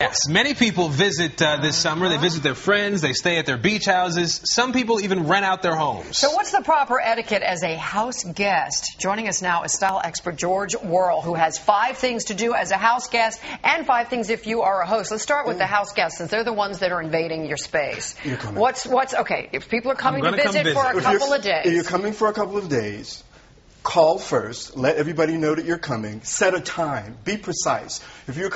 Yes, many people visit this summer. They visit their friends. They stay at their beach houses. Some people even rent out their homes. So what's the proper etiquette as a house guest? Joining us now is style expert George Worrell, who has 5 things to do as a house guest and 5 things if you are a host. Let's start with the house guests, since they're the ones that are invading your space. Okay, if people are coming to visit for a couple of days. If you're coming for a couple of days, call first, let everybody know that you're coming, set a time, be precise. If you're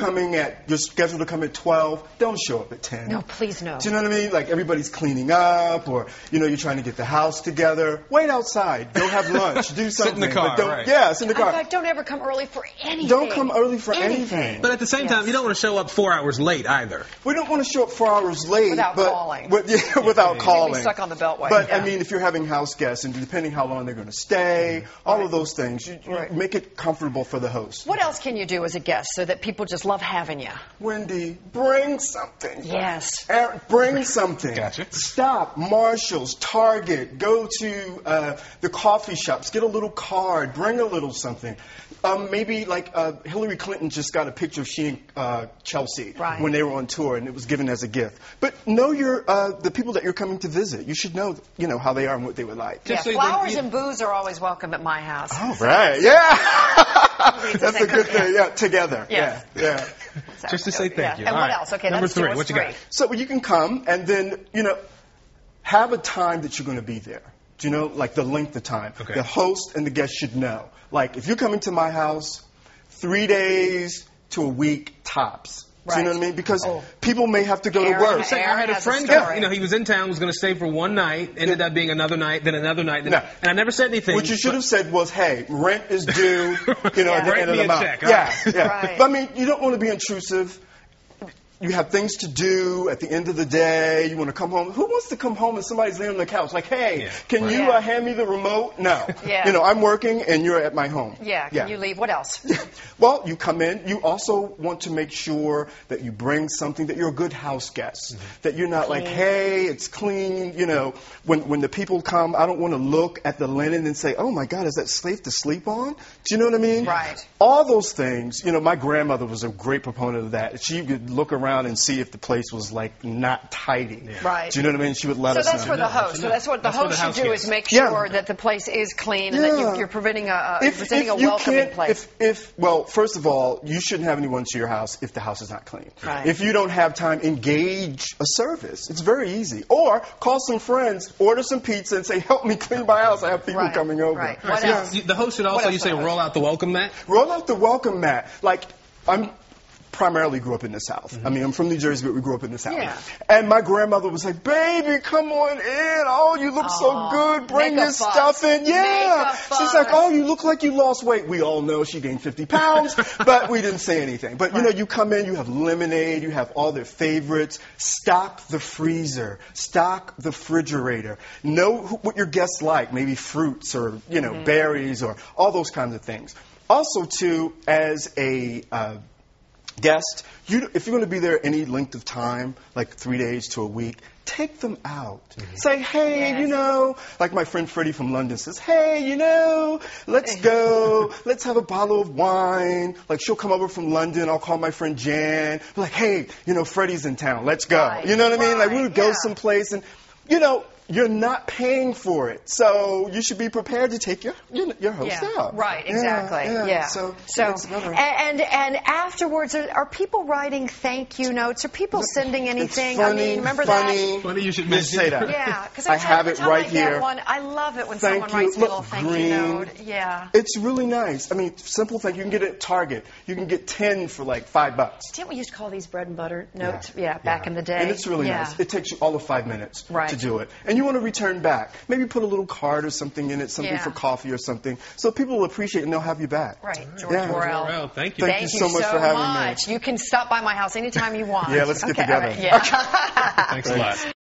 scheduled to come at 12, don't show up at 10. No, please no. Do you know what I mean? Like everybody's cleaning up, or you're trying to get the house together. Wait outside, go have lunch, do something. Sit in the car, right. Yeah, sit in the car. In fact, don't ever come early for anything. Don't come early for anything. But at the same time, you don't want to show up 4 hours late either. We don't want to show up 4 hours late. Without calling. Without calling. Be stuck on the beltway. But, I mean, if you're having house guests, and depending how long they're going to stay, all of those things, you make it comfortable for the host. What else can you do as a guest so that people just love having you? Wendy, bring something. Yes. Eric, bring something. Gotcha. Stop. Marshall's, Target, go to the coffee shops, get a little card, bring a little something. Maybe like Hillary Clinton just got a picture of she and Chelsea when they were on tour, and it was given as a gift. But know the people that you're coming to visit. You should know, how they are and what they would like. Yeah, flowers and booze are always welcome at my house. Oh, right. Yeah. That's a good thing. Yeah, together. Yes. Yeah. Just to say thank you. And what else? Okay, Number that's 3. What you got? So you can come and then, have a time that you're going to be there. Do you know, like the length of time? Okay. The host and the guest should know. Like, if you're coming to my house, 3 days to a week tops. Do you know what I mean? Because people may have to go to work. I had a friend, he was in town, was going to stay for one night, ended up being another night, then another night, and I never said anything. What you should have said was, hey, rent is due, at the end of the month. Check, yeah. Right. But I mean, you don't want to be intrusive. You have things to do at the end of the day. You want to come home. Who wants to come home and somebody's laying on the couch? Like, hey, can you hand me the remote? No. Yeah. I'm working and you're at my home. Yeah. Can you leave? What else? Well, you come in. You also want to make sure that you bring something, that you're a good house guest. That you're not like, hey, it's clean. When the people come, I don't want to look at the linen and say, oh, my God, is that safe to sleep on? Do you know what I mean? Right. All those things. My grandmother was a great proponent of that. She could look around and see if the place was like not tidy. Right. Do you know what I mean? She would let us know. So that's for the host. So that's what the host should do, is make sure that the place is clean and that you're presenting a welcoming place. Well, first of all, you shouldn't have anyone to your house if the house is not clean. Right. If you don't have time, engage a service. It's very easy. Or call some friends, order some pizza, and say, help me clean my house. I have people coming over. Right. What else? The host should also, roll out the welcome mat? Roll out the welcome mat. Like, primarily grew up in the South. I mean, I'm from New Jersey, but we grew up in the South. Yeah. And my grandmother was like, baby, come on in. Oh, you look so good. Bring your stuff in. Yeah. She's like, oh, you look like you lost weight. We all know she gained 50 pounds, but we didn't say anything. But, you come in, you have lemonade, you have all their favorites. Stock the freezer. Stock the refrigerator. Know what your guests like, maybe fruits or, berries or all those kinds of things. Also, too, as a guest, if you're going to be there any length of time, like 3 days to a week, take them out. Say, hey, like my friend Freddie from London says, hey, let's go. Let's have a bottle of wine. Like, she'll come over from London. I'll call my friend Jan. Like, hey, Freddie's in town. Let's go. Right. You know what I mean? Like, we would go someplace and, you're not paying for it, so you should be prepared to take your host out. Right, exactly. Yeah. So and afterwards, are people writing thank you notes? Are people sending anything? It's funny, I mean, remember funny. that? Funny you should say that. Yeah, because I have it right here. I love it when someone writes me a little thank you note. Yeah. It's really nice. I mean, simple thing. You can get it at Target. You can get 10 for like $5. Didn't we used to call these bread and butter notes? Yeah, back in the day. And it's really nice. It takes you all of 5 minutes to do it. And you want to return back. Maybe put a little card or something in it, something for coffee or something, so people will appreciate it and they'll have you back. Right. George Worrell. Thank you. Thank you so much for having me. You can stop by my house anytime you want. Yeah, let's get together. Yeah. Thanks a lot.